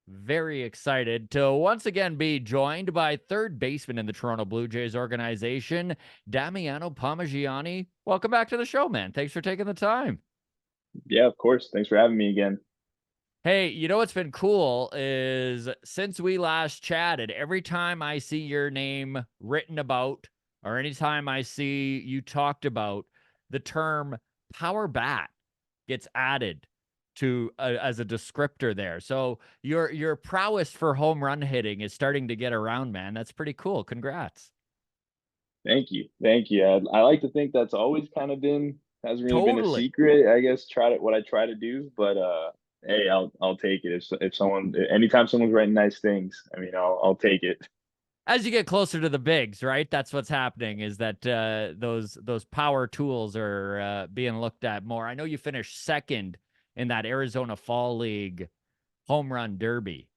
Very excited to once again be joined by third baseman in the Toronto Blue Jays organization, Damiano Palmegiani. Welcome back to the show, man. Thanks for taking the time. Yeah, of course. Thanks for having me again. Hey, you know what's been cool is since we last chatted, every time I see your name written about, or anytime I see you talked about, the term power bat gets added to as a descriptor there. So your prowess for home run hitting is starting to get around, man. That's pretty cool. Congrats. Thank you. Thank you. I like to think that's always kind of been hasn't really been a Totally. secret, I guess, try to what I try to do, but hey, I'll take it. If someone anytime someone's writing nice things, I mean, I'll take it. As you get closer to the bigs, right? That's what's happening is that those power tools are being looked at more. I know you finished second in that Arizona Fall League home run derby.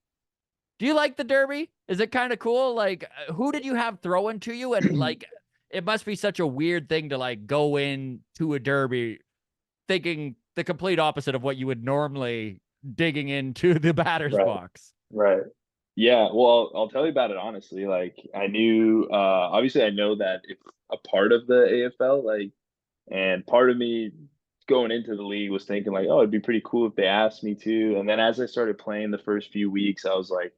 Do you like the derby? Is it kind of cool? Like, who did you have throwing to you? And like, it must be such a weird thing to like go in to a derby thinking the complete opposite of what you would normally digging into the batter's Right. box. Right. Yeah, well, I'll tell you about it honestly. Like I knew obviously I know that it's a part of the AFL, like and part of me going into the league was thinking like, oh, it'd be pretty cool if they asked me to. And then as I started playing the first few weeks, I was like,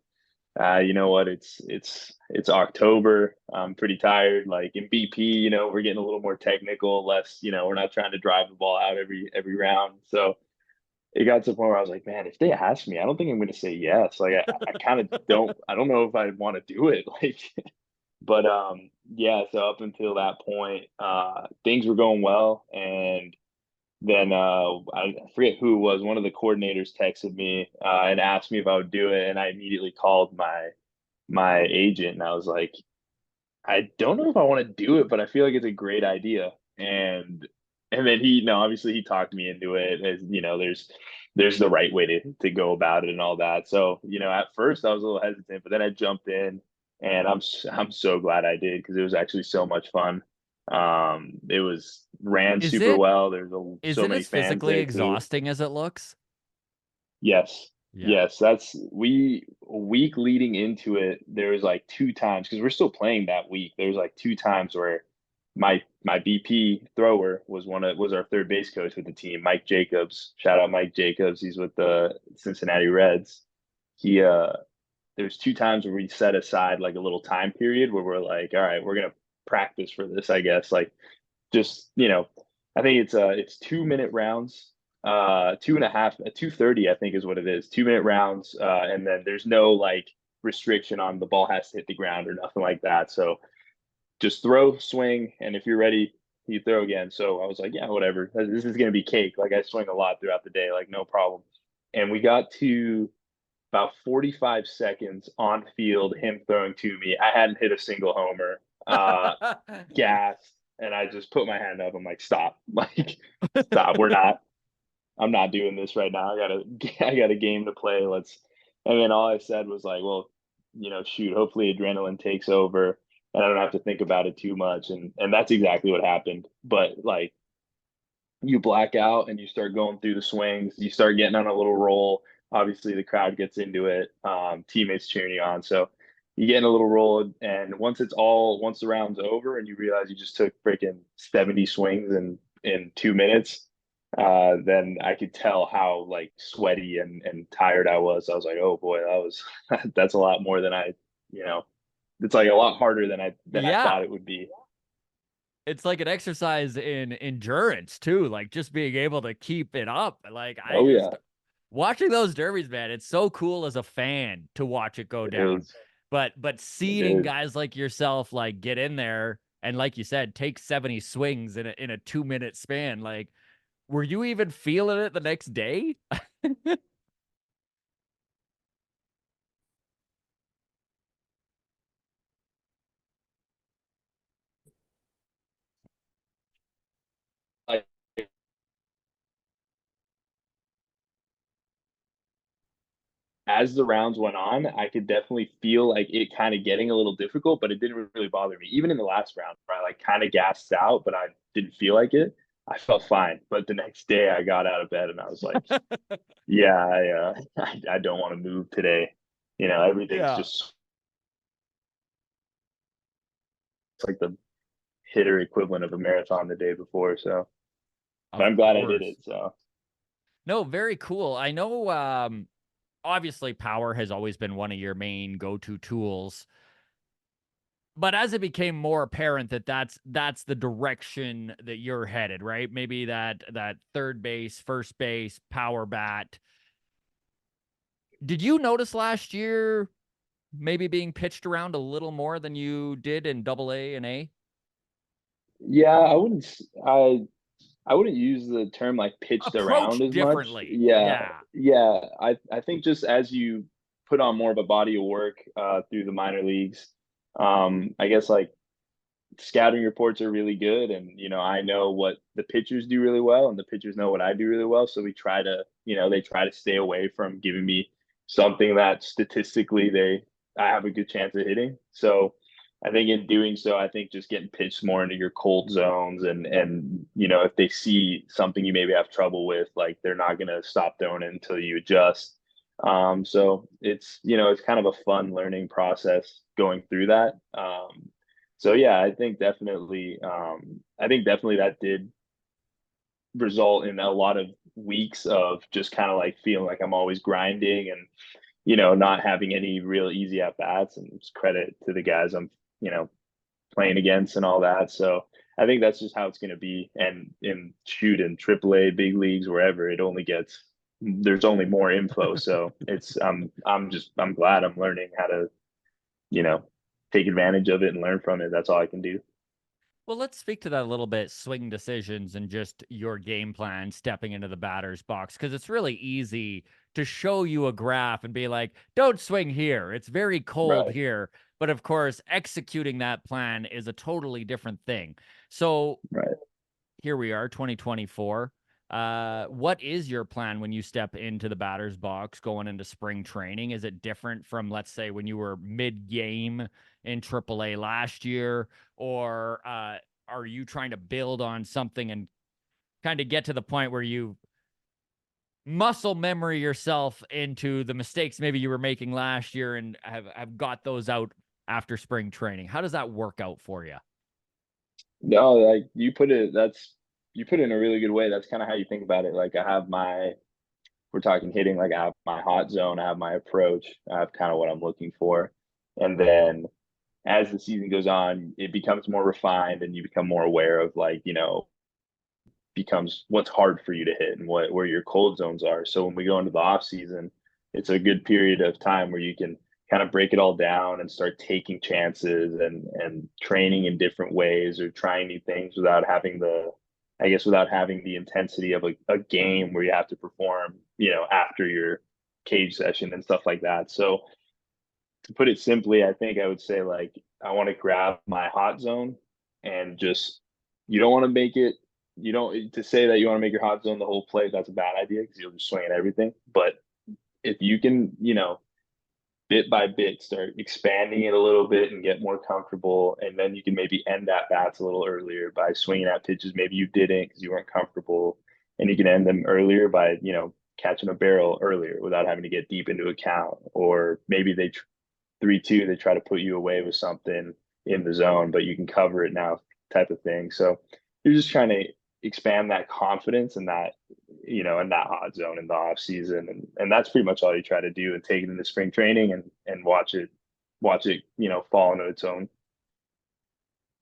you know what? It's October. I'm pretty tired. Like in BP, we're getting a little more technical, less, we're not trying to drive the ball out every round. So it got to the point where I was like, man, if they ask me, I don't think I'm going to say yes. Like I kind of don't. I don't know if I want to do it. Like, but yeah. So up until that point, things were going well, and then I forget who it was. One of the coordinators texted me and asked me if I would do it, and I immediately called my agent, and I was like, I don't know if I want to do it, but I feel like it's a great idea. And then he, no, obviously he talked me into it. As there's the right way to go about it and all that. So at first I was a little hesitant, but then I jumped in, and I'm so glad I did because it was actually so much fun. It was ran Is super it well. There's is so it many as fans physically there too. exhausting as it looks? Yes. Yeah. Yes, that's we a week leading into it, there was like two times because we're still playing that week. There was like two times where my BP thrower was our third base coach with the team, Mike Jacobs. Shout out Mike Jacobs. He's with the Cincinnati Reds. He there's two times where we set aside like a little time period where we're like, all right, we're gonna practice for this, I guess. Like just I think it's 2 minute rounds, two and a half, 2:30 I think is what it is, 2 minute rounds, and then there's no like restriction on the ball has to hit the ground or nothing like that. So just throw, swing, and if you're ready, you throw again. So I was like, yeah, whatever, this is gonna be cake. Like I swing a lot throughout the day, like no problem. And we got to about 45 seconds on field, him throwing to me. I hadn't hit a single homer. Gassed, and I just put my hand up. I'm like, stop, like, stop. I'm not doing this right now. I got a game to play. Let's. And then all I said was like, well, shoot. Hopefully, adrenaline takes over, and I don't have to think about it too much. And that's exactly what happened. But like, you black out and you start going through the swings. You start getting on a little roll. Obviously, the crowd gets into it. Teammates cheering you on. So you get in a little roll, and once the round's over, and you realize you just took freaking 70 swings in 2 minutes, then I could tell how like sweaty and tired I was. I was like, oh boy, that's a lot more than you know, it's like a lot harder than I Yeah. thought it would be. It's like an exercise in endurance too, like just being able to keep it up. Like I Oh just yeah, watching those derbies, man, it's so cool as a fan to watch it go it down. is. But It seeing is. guys like yourself like get in there and like you said, take 70 swings in a 2 minute span, like were you even feeling it the next day? Like as the rounds went on, I could definitely feel like it kind of getting a little difficult, but it didn't really bother me. Even in the last round, where I like kind of gassed out, but I didn't feel like it. I felt fine. But the next day, I got out of bed and I was like, "Yeah, I don't want to move today." Everything's Yeah, just it's like the hitter equivalent of a marathon the day before. So, but of I'm glad I did course. it. So, No, very cool. I know, obviously power has always been one of your main go-to tools. But as it became more apparent that that's the direction that you're headed, right? Maybe that third base, first base, power bat. Did you notice last year maybe being pitched around a little more than you did in double A and A? yeah, I wouldn't use the term like pitched around Approached as much. differently. Yeah, Yeah. yeah. I think just as you put on more of a body of work through the minor leagues, I guess like scouting reports are really good, and I know what the pitchers do really well, and the pitchers know what I do really well. So we try to, they try to stay away from giving me something that statistically I have a good chance of hitting. So I think in doing so, I think just getting pitched more into your cold zones, and if they see something you maybe have trouble with, like they're not gonna stop throwing it until you adjust. So it's kind of a fun learning process going through that. So yeah, I think definitely that did result in a lot of weeks of just kind of like feeling like I'm always grinding and not having any real easy at bats, and it's credit to the guys I'm you know playing against and all that. So I think that's just how it's going to be. And in AAA, big leagues, wherever, there's only more info. So I'm glad I'm learning how to you know take advantage of it and learn from it. That's all I can do. Well, let's speak to that a little bit, swing decisions and just your game plan stepping into the batter's box, because it's really easy to show you a graph and be like, don't swing here. It's very cold Right. here. But of course, executing that plan is a totally different thing. So Right. here we are, 2024. What is your plan when you step into the batter's box going into spring training? Is it different from, let's say, when you were mid game in AAA last year? Or are you trying to build on something and kind of get to the point where you muscle memory yourself into the mistakes maybe you were making last year and have got those out after spring training? How does that work out for you? No, like you put it in a really good way. That's kind of how you think about it. Like we're talking hitting, like I have my hot zone, I have my approach, I have kind of what I'm looking for. And then as the season goes on, it becomes more refined and you become more aware of like, becomes what's hard for you to hit and where your cold zones are. So when we go into the off season, it's a good period of time where you can kind of break it all down and start taking chances and training in different ways or trying new things without having the intensity of a game where you have to perform, after your cage session and stuff like that. So to put it simply, I think I would say like I want to grab my hot zone and just you don't want to make it you don't to say that you want to make your hot zone the whole play, that's a bad idea because you'll just swing at everything. But if you can, bit by bit start expanding it a little bit and get more comfortable, and then you can maybe end at bats a little earlier by swinging at pitches maybe you didn't because you weren't comfortable, and you can end them earlier by catching a barrel earlier without having to get deep into a count, or maybe 3-2, they try to put you away with something in the zone, but you can cover it now, type of thing. So you're just trying to expand that confidence and in that hot zone in the off season. And that's pretty much all you try to do and take it into spring training and watch it, fall into its own.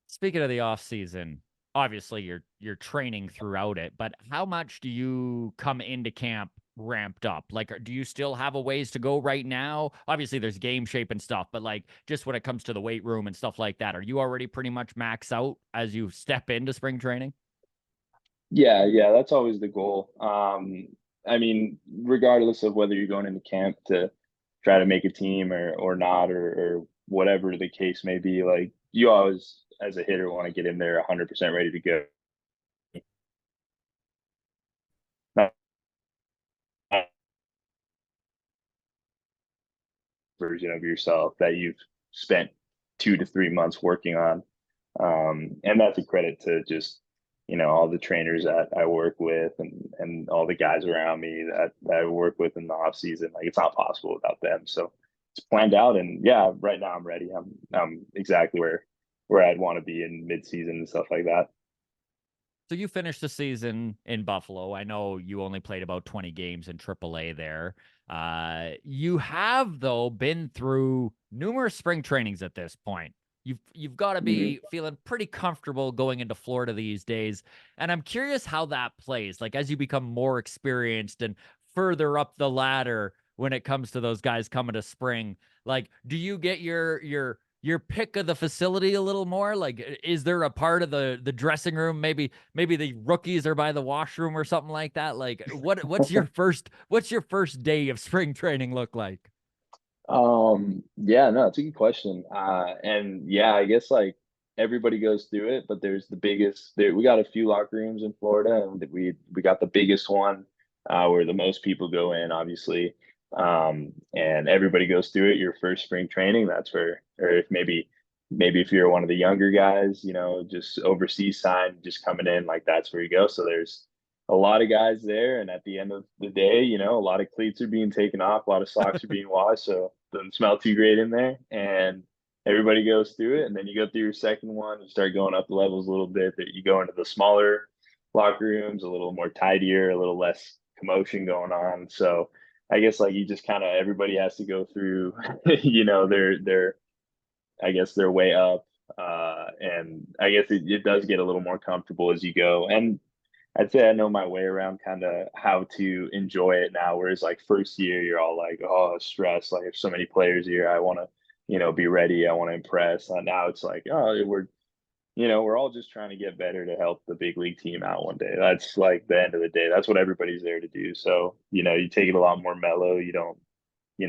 Speaking of the off season, obviously you're training throughout it, but how much do you come into camp ramped up? Like, do you still have a ways to go right now? Obviously, there's game shape and stuff, but like just when it comes to the weight room and stuff like that, are you already pretty much max out as you step into spring training? Yeah, that's always the goal. I mean, regardless of whether you're going into camp to try to make a team or not, or whatever the case may be, like you always, as a hitter, want to get in there 100% ready to go. Not version of yourself that you've spent 2 to 3 months working on. And that's a credit to just, all the trainers that I work with and all the guys around me that I work with in the off season. Like it's not possible without them. So it's planned out, and yeah, right now I'm ready. I'm exactly where I'd want to be in midseason and stuff like that. So you finished the season in Buffalo. I know you only played about 20 games in AAA there. You have though been through numerous spring trainings at this point. You've got to Mhm. be feeling pretty comfortable going into Florida these days. And I'm curious how that plays. Like as you become more experienced and further up the ladder when it comes to those guys coming to spring, like do you get your pick of the facility a little more? Like is there a part of the dressing room, maybe the rookies are by the washroom or something like that? Like what's your first day of spring training look like? Yeah, no, it's a good question. And yeah, I guess like everybody goes through it, but there's the biggest there we got a few locker rooms in Florida, and we got the biggest one where the most people go in, obviously. And everybody goes through it. Your first spring training, that's where, or if maybe if you're one of the younger guys, just overseas sign, just coming in, like that's where you go. So there's a lot of guys there, and at the end of the day, a lot of cleats are being taken off, a lot of socks are being washed, so it doesn't smell too great in there. And everybody goes through it, and then you go through your second one, you start going up the levels a little bit. That you go into the smaller locker rooms, a little more tidier, a little less commotion going on. So I guess like you just kind of everybody has to go through, their I guess their way up. And I guess it does get a little more comfortable as you go. And I'd say I know my way around kind of how to enjoy it now. Whereas like first year, you're all like, oh, stress. Like there's so many players here. I want to, be ready. I want to impress. Now it's like, oh, we're all just trying to get better to help the big league team out one day. That's like the end of the day. That's what everybody's there to do. So, you take it a lot more mellow. You know, you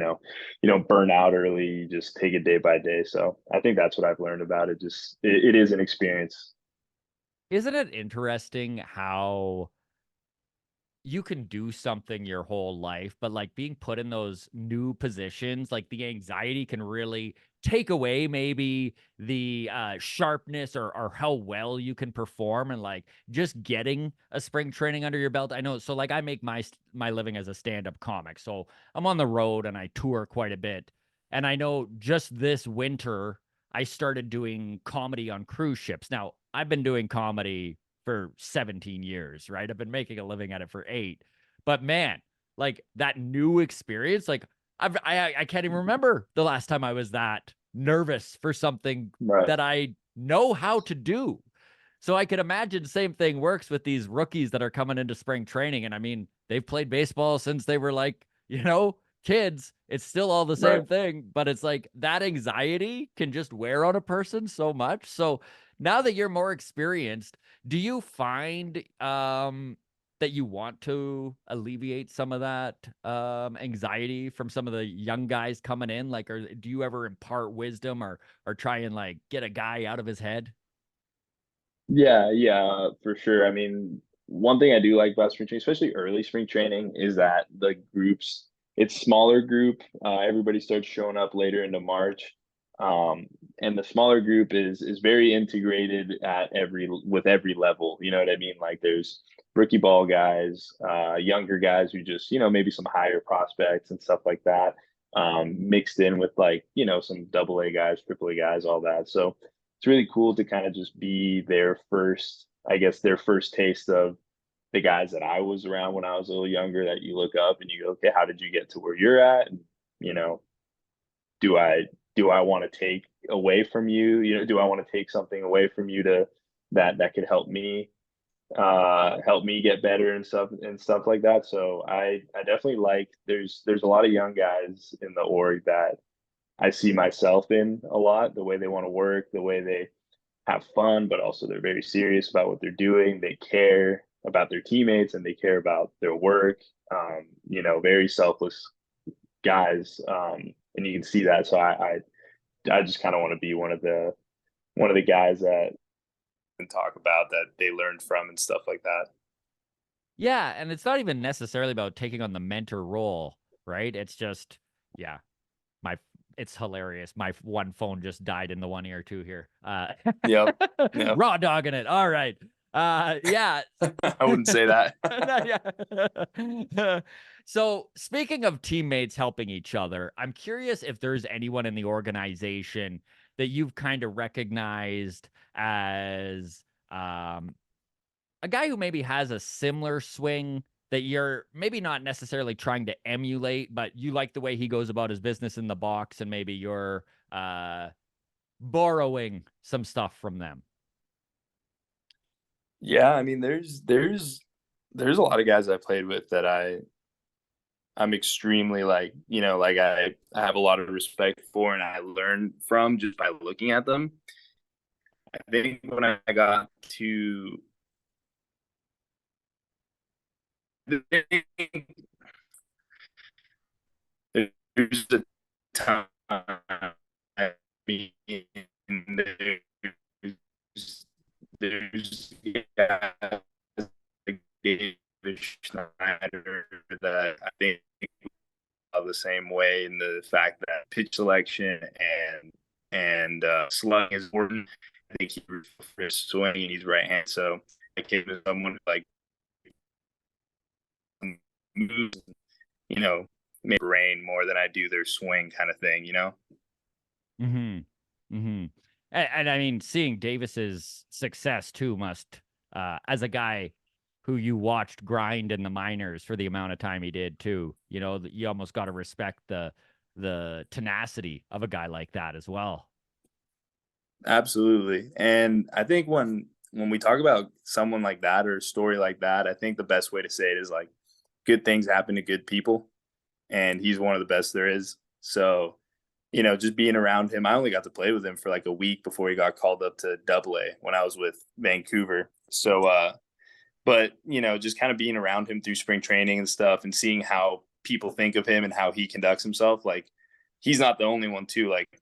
don't burn out early. You just take it day by day. So I think that's what I've learned about it. Just, it is an experience. Isn't it interesting how you can do something your whole life, but like being put in those new positions, like the anxiety can really take away maybe the sharpness or how well you can perform and like just getting a spring training under your belt. I know. So like I make my living as a stand-up comic. So I'm on the road and I tour quite a bit. And I know just this winter I started doing comedy on cruise ships. Now, I've been doing comedy for 17 years, right? I've been making a living at it for 8. But man, like that new experience, like I can't even remember the last time I was that nervous for something Right. that I know how to do. So I could imagine the same thing works with these rookies that are coming into spring training. And I mean, they've played baseball since they were like, kids. It's still all the Right. same thing, but it's like that anxiety can just wear on a person so much. So now that you're more experienced, do you find that you want to alleviate some of that anxiety from some of the young guys coming in? Like, or do you ever impart wisdom or try and like get a guy out of his head? Yeah, yeah, for sure. I mean, one thing I do like about spring training, especially early spring training, is that the groups, it's smaller group. Everybody starts showing up later into March. Um, and the smaller group is very integrated at with every level. You know what I mean? Like there's rookie ball guys, younger guys who just, maybe some higher prospects and stuff like that. Mixed in with like, some double A guys, triple A guys, all that. So it's really cool to kind of just be their first, I guess, their first taste of the guys that I was around when I was a little younger, that you look up and you go, okay, how did you get to where you're at? And, you know, do I do I want to take away from you? Do I want to take something away from you to that could help me get better and stuff like that. So I definitely like there's a lot of young guys in the org that I see myself in a lot, the way they want to work, the way they have fun, but also they're very serious about what they're doing. They care about their teammates and they care about their work. Very selfless guys, and you can see that. So I just kind of want to be one of the guys that and talk about that they learned from and stuff like that. Yeah, and it's not even necessarily about taking on the mentor role, right? It's just, yeah, my it's hilarious. My one phone just died in the one ear too here. Yep. Yep. Raw dogging it. All right. Yeah. I wouldn't say that. No, yeah. So, speaking of teammates helping each other, I'm curious if there's anyone in the organization that you've kind of recognized as a guy who maybe has a similar swing that you're maybe not necessarily trying to emulate, but you like the way he goes about his business in the box, and maybe you're uh, borrowing some stuff from them. Yeah, I mean, there's a lot of guys I played with that I'm extremely like, like I have a lot of respect for and I learn from just by looking at them. I think when I got to there's a time I mean there's guys like David Schneider that I think the same way in the fact that pitch selection and slugging is important. I think he for his swing and he's right hand. So I came to someone who like moves, you know, make rain more than I do their swing kind of thing. Mhm. Mhm. And I mean, seeing Davis's success too must, as a guy who you watched grind in the minors for the amount of time he did too, you almost gotta respect the tenacity of a guy like that as well. Absolutely. And I think when we talk about someone like that or a story like that, I think the best way to say it is like good things happen to good people and he's one of the best there is. So, just being around him, I only got to play with him for like a week before he got called up to Double A when I was with Vancouver. So, but just kind of being around him through spring training and stuff, and seeing how people think of him and how he conducts himself, like he's not the only one too. Like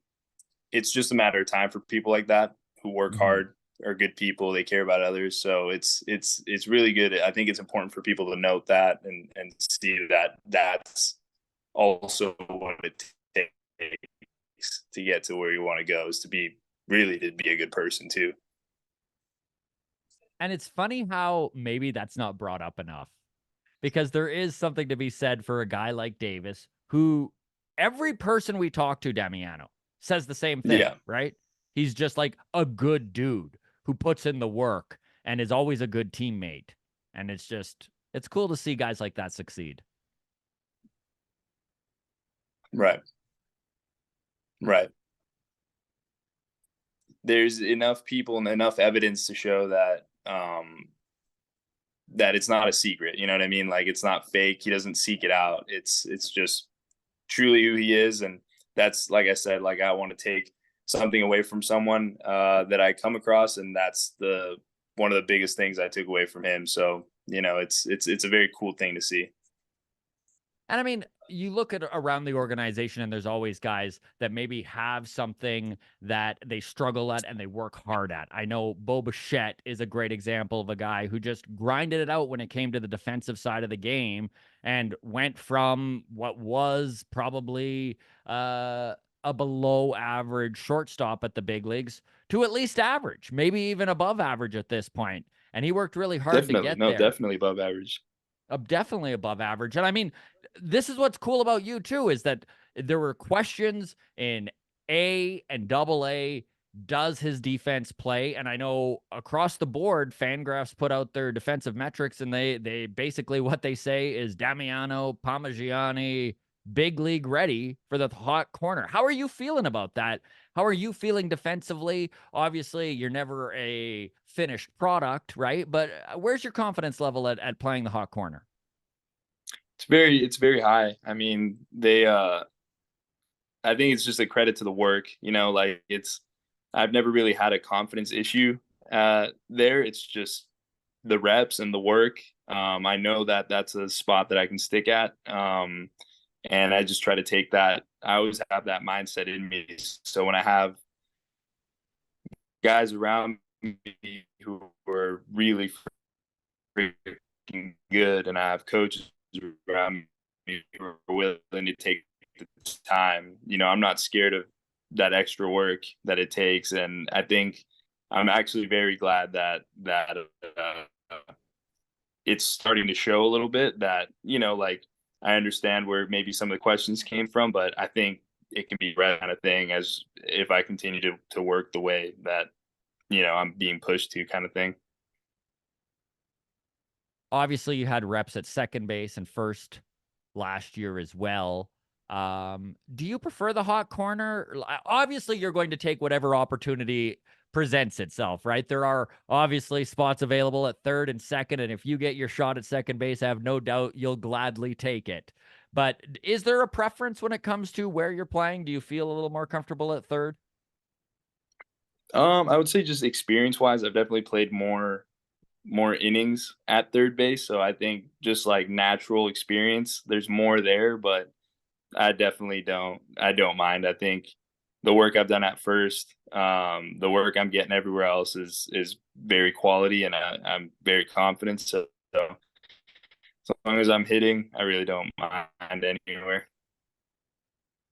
it's just a matter of time for people like that who work Mhm. hard, are good people, they care about others. So it's really good. I think it's important for people to note that and see that that's also what it takes to get to where you want to go is to be a good person too. And it's funny how maybe that's not brought up enough, because there is something to be said for a guy like Davis, who every person we talk to, Damiano, says the same thing, Yeah, right? He's just like a good dude who puts in the work and is always a good teammate. And it's cool to see guys like that succeed. right, right. There's enough people and enough evidence to show that it's not a secret. You know what I mean? Like it's not fake. He doesn't seek it out. It's just truly who he is, and that's like I said. Like I want to take something away from someone that I come across, and that's the one of the biggest things I took away from him. So it's a very cool thing to see. And I mean, you look at around the organization, and there's always guys that maybe have something that they struggle at and they work hard at. I know Bo Bichette is a great example of a guy who just grinded it out when it came to the defensive side of the game and went from what was probably a below average shortstop at the big leagues to at least average, maybe even above average at this point. And he worked really hard to Definitely, get no, there. definitely above average. Definitely above average. And I mean, this is what's cool about you too, is that there were questions in A and double A. Does his defense play? And I know across the board, Fangraphs put out their defensive metrics, and they basically what they say is Damiano Palmegiani big league ready for the hot corner. How are you feeling about that? How are you feeling defensively? Obviously, you're never a finished product, right? But where's your confidence level at playing the hot corner? It's very high. I mean, I think it's just a credit to the work. Like I've never really had a confidence issue there. It's just the reps and the work. I know that that's a spot that I can stick at. And I just try to take that. I always have that mindset in me. So when I have guys around me who are really freaking good, and I have coaches around me who are willing to take the time, I'm not scared of that extra work that it takes. And I think I'm actually very glad that it's starting to show a little bit that, like, I understand where maybe some of the questions came from, but I think it can be that kind of thing as if I continue to work the way that, I'm being pushed to kind of thing. Obviously, you had reps at second base and first last year as well. Do you prefer the hot corner? Obviously, you're going to take whatever opportunity presents itself, right? There are obviously spots available at third and second, and if you get your shot at second base, I have no doubt you'll gladly take it. But is there a preference when it comes to where you're playing? Do you feel a little more comfortable at third? I would say just experience wise, I've definitely played more innings at third base, so I think just like natural experience, there's more there, but I don't mind. I think the work I've done at first, the work I'm getting everywhere else is very quality, and I'm very confident. So as long as I'm hitting, I really don't mind anywhere.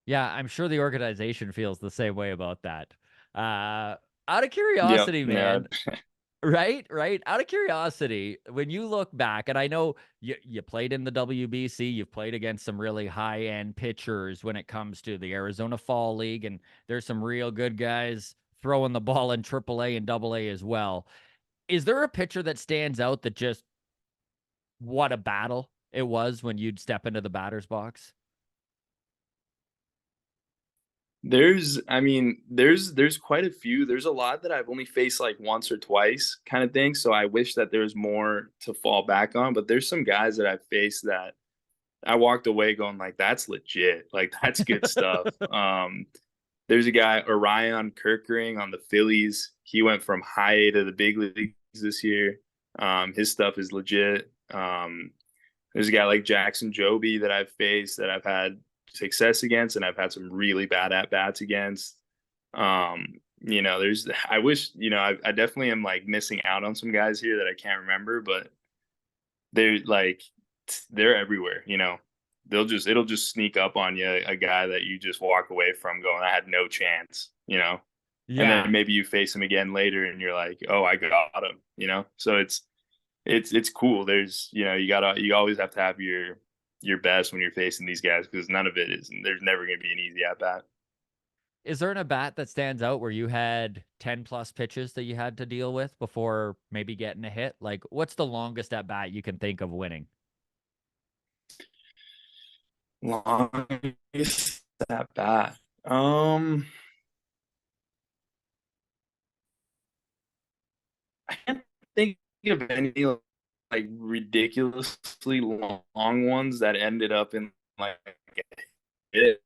Yeah, I'm sure the organization feels the same way about that. Out of Yep. curiosity, Yeah. man, right, right. Out of curiosity, when you look back, and I know you played in the WBC, you've played against some really high end pitchers when it comes to the Arizona Fall League, and there's some real good guys throwing the ball in AAA and AA as well. Is there a pitcher that stands out that just what a battle it was when you'd step into the batter's box? I mean, there's quite a few. There's a lot that I've only faced like once or twice kind of thing. So I wish that there's more to fall back on. But there's some guys that I've faced that I walked away going like, that's legit. Like that's good stuff. There's a guy, Orion Kirkering on the Phillies. He went from high A to the big leagues this year. His stuff is legit. There's a guy like Jackson Joby that I've faced that I've had success against, and I've had some really bad at bats against. There's I wish I definitely am like missing out on some guys here that I can't remember, but they're like they're everywhere. It'll just sneak up on you, a guy that you just walk away from going, I had no chance. And then Yeah. maybe you face him again later, and you're like, oh, I got him. So it's cool. You always have to have your best when you're facing these guys because none of it is. There's never going to be an easy at bat. Is there an at bat that stands out where you had 10 plus pitches that you had to deal with before maybe getting a hit? Like, what's the longest at bat you can think of winning? Longest at bat. I can't think of any like ridiculously long ones that ended up in like it.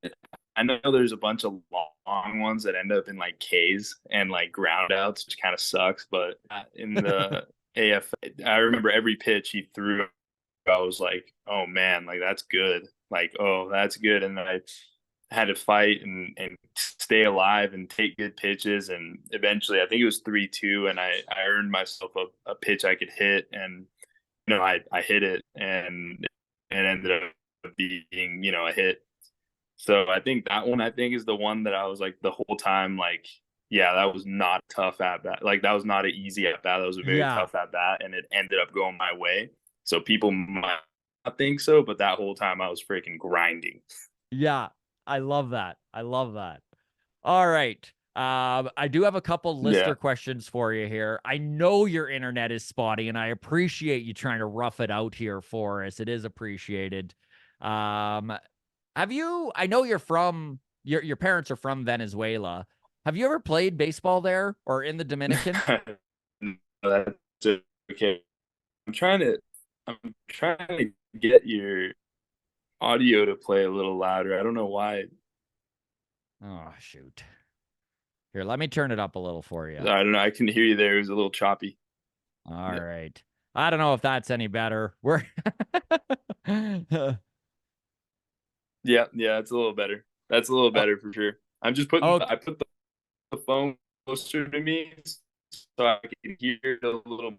I know there's a bunch of long ones that end up in like Ks and like ground outs, which kind of sucks. But in the AF, I remember every pitch he threw, I was like, oh man, like that's good. Like, oh, that's good. And then I had to fight and stay alive and take good pitches. And eventually, I think it was 3-2, and I earned myself a pitch I could hit. And, I hit it, and it ended up being, a hit. So I think that one, I think, is the one that I was like the whole time, like, yeah, that was not tough at bat. Like, that was not an easy at bat. That was a very Yeah. tough at bat, and it ended up going my way. So people might not think so, but that whole time I was freaking grinding. Yeah. I love that. I love that. All right. I do have a couple Yeah. lister questions for you here. I know your internet is spotty, and I appreciate you trying to rough it out here for us. It is appreciated. Um, have you? I know your parents are from Venezuela. Have you ever played baseball there or in the Dominican? No, that's okay. I'm trying to I'm trying to get your audio to play a little louder. I don't know why. Oh shoot! Here, let me turn it up a little for you. I don't know. I can hear you there. It was a little choppy. All Yeah. right. I don't know if that's any better. We're Yeah, yeah, it's a little better. That's a little oh, better for sure. I'm just putting okay. I put the phone closer to me so I can hear it a little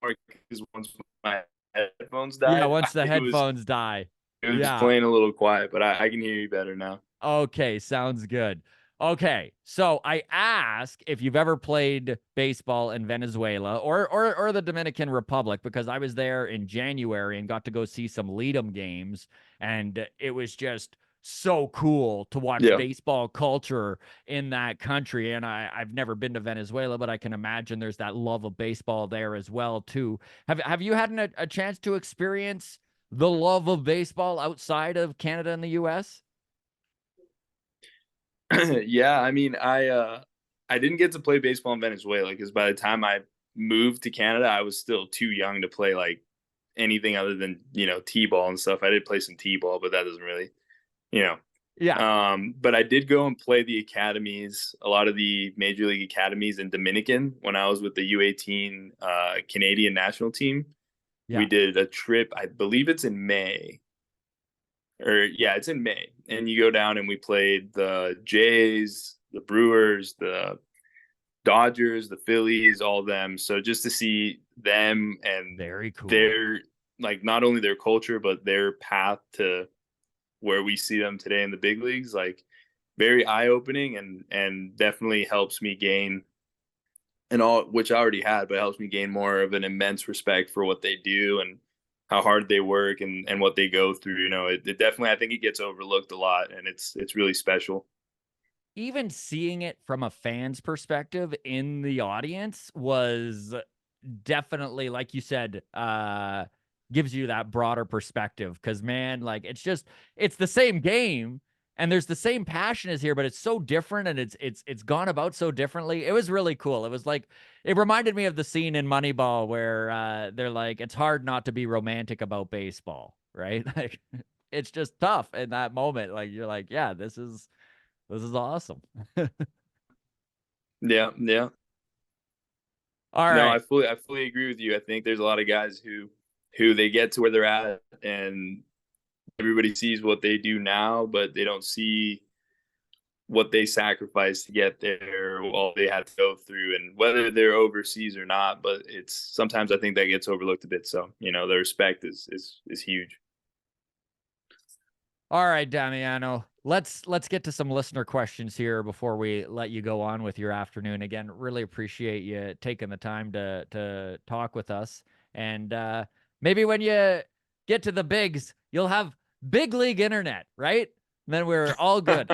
more because once my headphones Yeah, died, once the it was headphones die. it was Yeah. playing a little quiet, but I can hear you better now. Okay, sounds good. Okay, so I ask if you've ever played baseball in Venezuela or the Dominican Republic, because I was there in January and got to go see some Lead'em games, and it was just so cool to watch Yeah. baseball culture in that country. And I've never been to Venezuela, but I can imagine there's that love of baseball there as well too. Have you had a chance to experience the love of baseball outside of Canada and the US? Yeah, I mean, I didn't get to play baseball in Venezuela because by the time I moved to Canada, I was still too young to play like anything other than, T-ball and stuff. I did play some T-ball, but that doesn't really, you know. Yeah, But I did go and play the academies, a lot of the major league academies in Dominican when I was with the U18 Canadian national team. We yeah. did a trip, I believe it's in May, or yeah, it's in May. And you go down and we played the Jays, the Brewers, the Dodgers, the Phillies, all of them. So just to see them and Very cool. their, like, not only their culture but their path to where we see them today in the big leagues, like, very eye opening, and definitely helps me gain, and all which I already had, but it helps me gain more of an immense respect for what they do and how hard they work and what they go through. It definitely, I think it gets overlooked a lot, and it's really special. Even seeing it from a fan's perspective in the audience was definitely, like you said, gives you that broader perspective. Cause man, like it's the same game and there's the same passion as here, but it's so different and it's gone about so differently. It was really cool. It was like it reminded me of the scene in Moneyball where they're like, it's hard not to be romantic about baseball, right? Like it's just tough in that moment. Like you're like, yeah, this is awesome. Yeah, yeah. All No, right. I fully agree with you. I think there's a lot of guys who they get to where they're at, and everybody sees what they do now, but they don't see what they sacrificed to get there, all they had to go through, and whether they're overseas or not. But it's sometimes I think that gets overlooked a bit. So the respect is huge. All right, Damiano. Let's get to some listener questions here before we let you go on with your afternoon. Again, really appreciate you taking the time to talk with us. And maybe when you get to the bigs, you'll have big league internet, right? Then we're all good.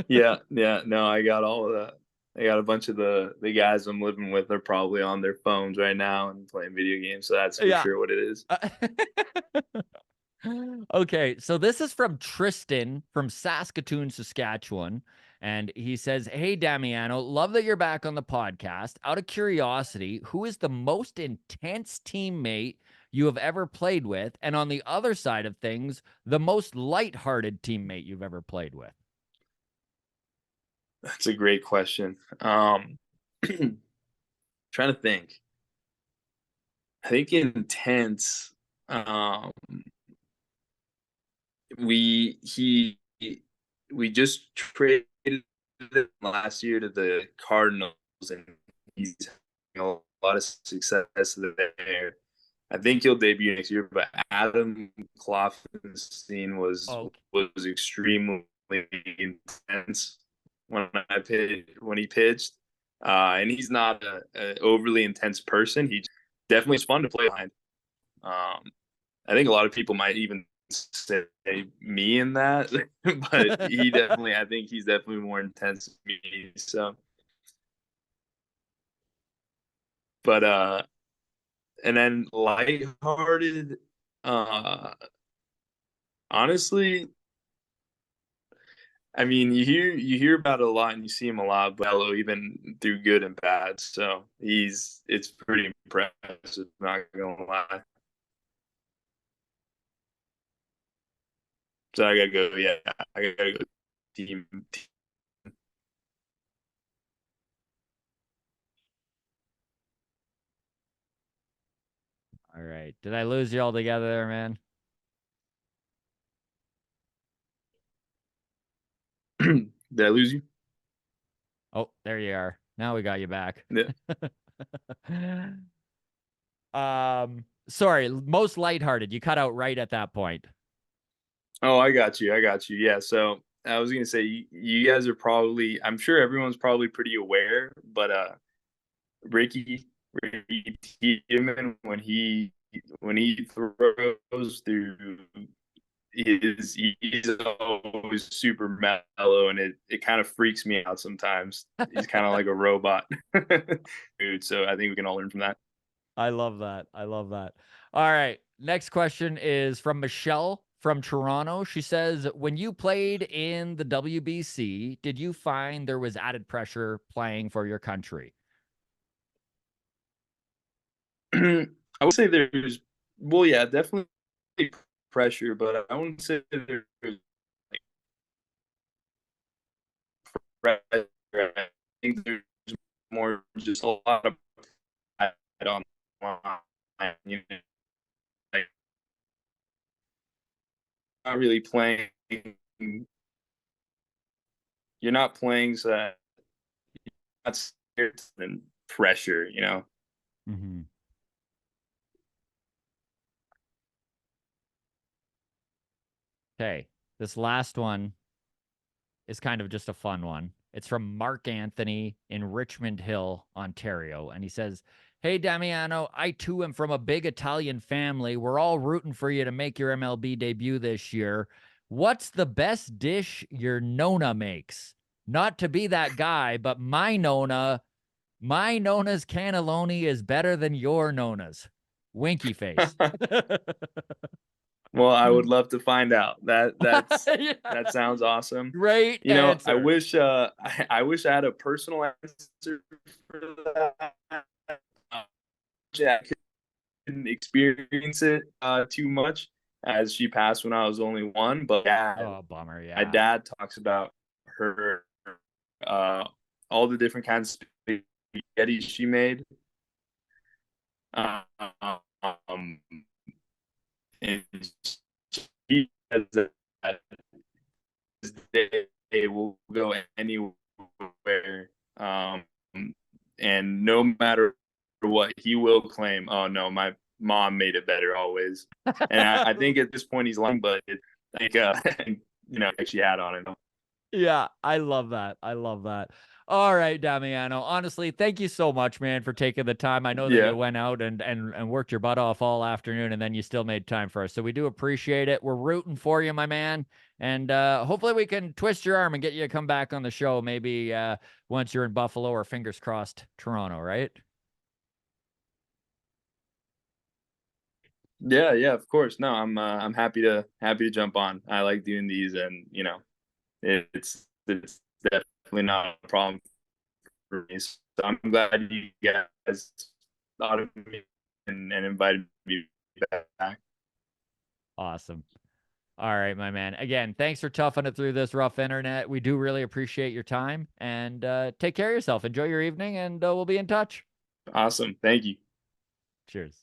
Yeah, yeah. No, I got all of that. I got a bunch of the guys I'm living with are probably on their phones right now and playing video games. So that's for Yeah. sure what it is. Okay, so this is from Tristan from Saskatoon, Saskatchewan. And he says, hey, Damiano, love that you're back on the podcast. Out of curiosity, who is the most intense teammate you have ever played with? And on the other side of things, the most lighthearted teammate you've ever played with? That's a great question. Trying to think. I think intense. Um, we he we just traded him last year to the Cardinals, and he's having a lot of success there. I think he'll debut next year, but Adam Kloffenstein was Okay. was extremely intense when he pitched, and he's not a overly intense person. He definitely is fun to play behind. Um, I think a lot of people might even say me in that, but I think he's definitely more intense than me. So, but and then lighthearted, uh, honestly, I mean, you hear about it a lot and you see him a lot, but even through good and bad. So it's pretty impressive. Not gonna lie. So I gotta go. Yeah, I gotta go. Team. All right. Did I lose you all together there, man? Did I lose you? Oh, there you are. Now we got you back. Yeah. Sorry, most lighthearted. You cut out right at that point. Oh, I got you. I got you. Yeah. So I was gonna say you guys are probably. I'm sure everyone's probably pretty aware, but Ricky Tiedemann when he throws through he's always super mellow, and it kind of freaks me out sometimes. He's kind of like a robot, dude. So I think we can all learn from that. I love that. I love that. All right. Next question is from Michelle from Toronto. She says, when you played in the WBC, did you find there was added pressure playing for your country? I would say there's, well, yeah, definitely pressure, but I wouldn't say there's pressure. I think there's more just a lot of pride on line, you know, like not really playing. You're not playing so that that's than pressure, you know. Mhm. Okay. This last one is kind of just a fun one. It's from Mark Anthony in Richmond Hill, Ontario. And he says, hey, Damiano, I too am from a big Italian family. We're all rooting for you to make your MLB debut this year. What's the best dish your Nona makes? Not to be that guy, but my Nona's cannelloni is better than your Nona's. Winky face. Well, I would love to find out. Yeah. That sounds awesome. Great You know, answer. I wish I had a personal answer for that. Yeah, I couldn't experience it too much as she passed when I was only one. But Oh, bummer. my Yeah. dad talks about her uh, all the different kinds of spaghetti she made. Um, and he says that they will go anywhere, and no matter what, he will claim, "Oh no, my mom made it better always." And I think at this point he's lying, but like you know, like she had on it. Yeah, I love that. I love that. All right, Damiano. Honestly, thank you so much, man, for taking the time. I know that you Yeah, went out and worked your butt off all afternoon, and then you still made time for us. So we do appreciate it. We're rooting for you, my man. And hopefully we can twist your arm and get you to come back on the show, maybe once you're in Buffalo or fingers crossed, Toronto, right? yeah, yeah. Of course. No, I'm happy to jump on. I like doing these, and you know, it's definitely not a problem for me. So I'm glad you guys thought of me and invited me back. Awesome. All right, my man. Again, thanks for toughing it through this rough internet. We do really appreciate your time and take care of yourself. Enjoy your evening, and we'll be in touch. Awesome. Thank you. Cheers.